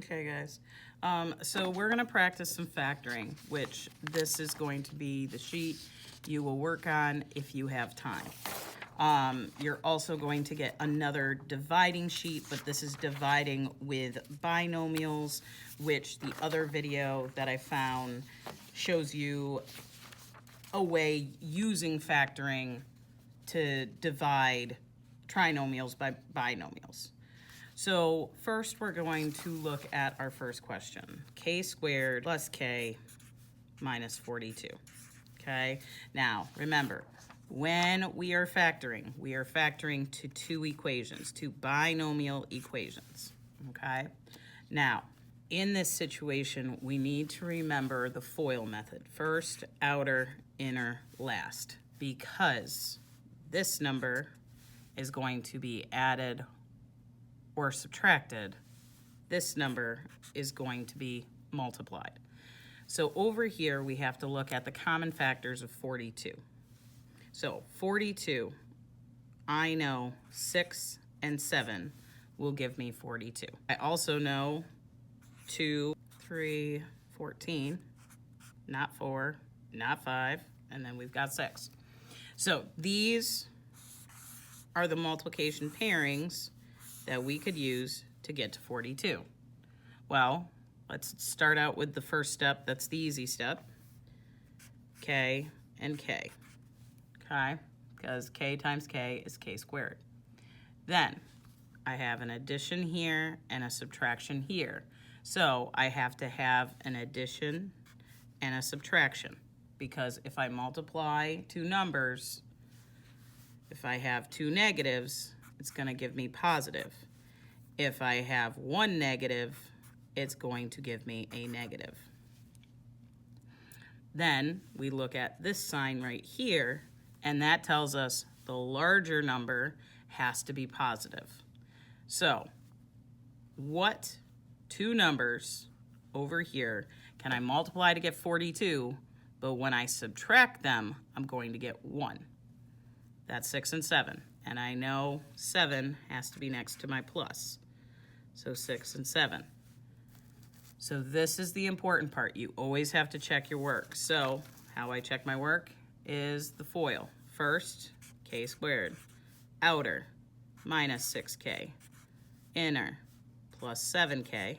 Okay, guys. So we're going to practice some factoring, which this is going to be the sheet you will work on if you have time. You're also going to get another dividing sheet, but this is dividing with binomials, which the other video that I found shows you a way using factoring to divide trinomials by binomials. So first we're going to look at our first question, k squared plus k minus 42, okay? Now, remember, when we are factoring to two equations, two binomial equations, okay? Now, in this situation, we need to remember the FOIL method, first, outer, inner, last, because this number is going to be added or subtracted, this number is going to be multiplied. So over here, we have to look at the common factors of 42. So 42, I know 6 and 7 will give me 42. I also know 2, 3, 14, not 4, not 5, and then we've got 6. So these are the multiplication pairings that we could use to get to 42. Well, let's start out with the first step. That's the easy step. K and K, okay? Because K times K is K squared. Then I have an addition here and a subtraction here. So I have to have an addition and a subtraction, because if I multiply two numbers, if I have two negatives, it's going to give me positive. If I have one negative, it's going to give me a negative. Then we look at this sign right here, and that tells us the larger number has to be positive. So what two numbers over here can I multiply to get 42, but when I subtract them, I'm going to get 1? That's 6 and 7. And I know 7 has to be next to my plus. So 6 and 7. So this is the important part. You always have to check your work. So how I check my work is the FOIL. First, k squared. Outer, minus 6k. Inner, plus 7k.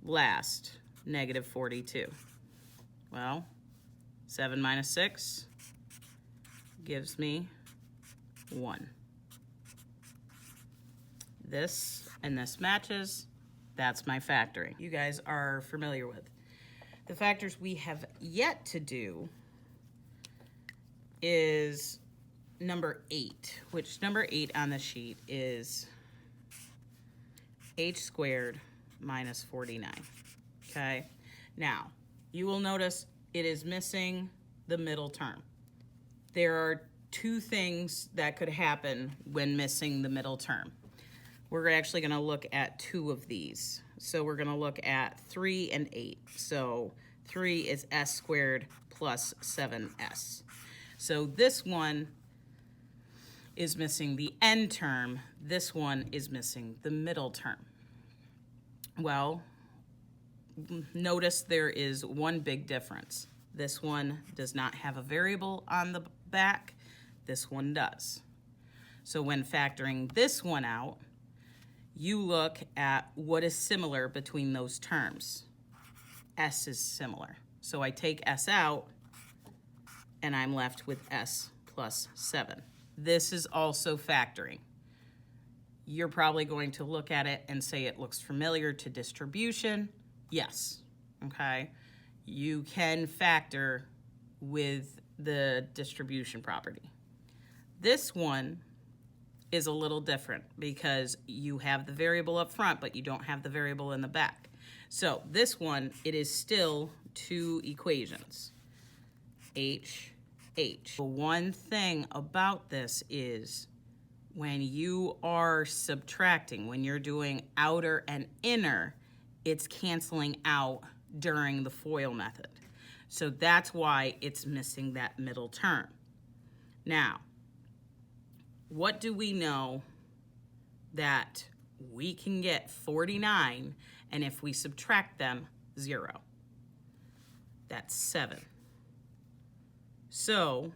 Last, negative 42. Well, 7 minus 6 gives me 1. This and this matches. That's my factoring. You guys are familiar with. The factors we have yet to do is number 8, which number 8 on the sheet is h squared minus 49, okay? Now, you will notice it is missing the middle term. There are two things that could happen when missing the middle term. We're actually going to look at two of these. So we're going to look at 3 and 8. So 3 is s squared plus 7s. So this one is missing the end term. This one is missing the middle term. Well, notice there is one big difference. This one does not have a variable on the back. This one does. So when factoring this one out, you look at what is similar between those terms. S is similar. So I take S out, and I'm left with S plus 7. This is also factoring. You're probably going to look at it and say it looks familiar to distribution. Yes, okay? You can factor with the distribution property. This one is a little different because you have the variable up front, but you don't have the variable in the back. So this one, it is still two equations, H, H. The one thing about this is when you are subtracting, when you're doing outer and inner, it's canceling out during the FOIL method. So that's why it's missing that middle term. Now, what do we know that we can get 49, and if we subtract them, 0. That's 7. So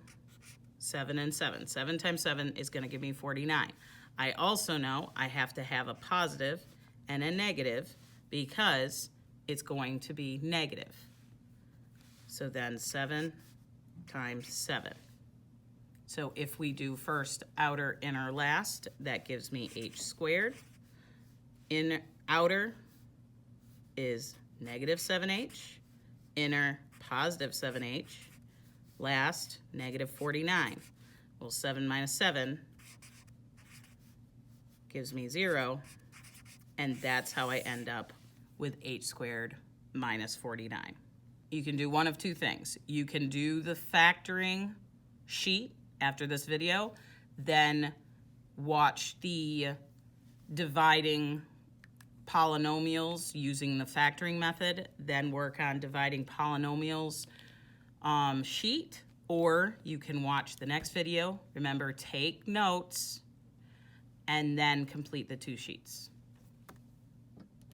7 and 7. 7 times 7 is going to give me 49. I also know I have to have a positive and a negative because it's going to be negative. So then 7 times 7. So if we do first, outer, inner, last, that gives me h squared. Outer is negative 7h. Inner, positive 7h. Last, negative 49. Well, 7 minus 7 gives me 0. And that's how I end up with h squared minus 49. You can do one of two things. You can do the factoring sheet after this video, then watch the dividing polynomials using the factoring method, then work on dividing polynomials sheet, or you can watch the next video. Remember, take notes and then complete the 2 sheets.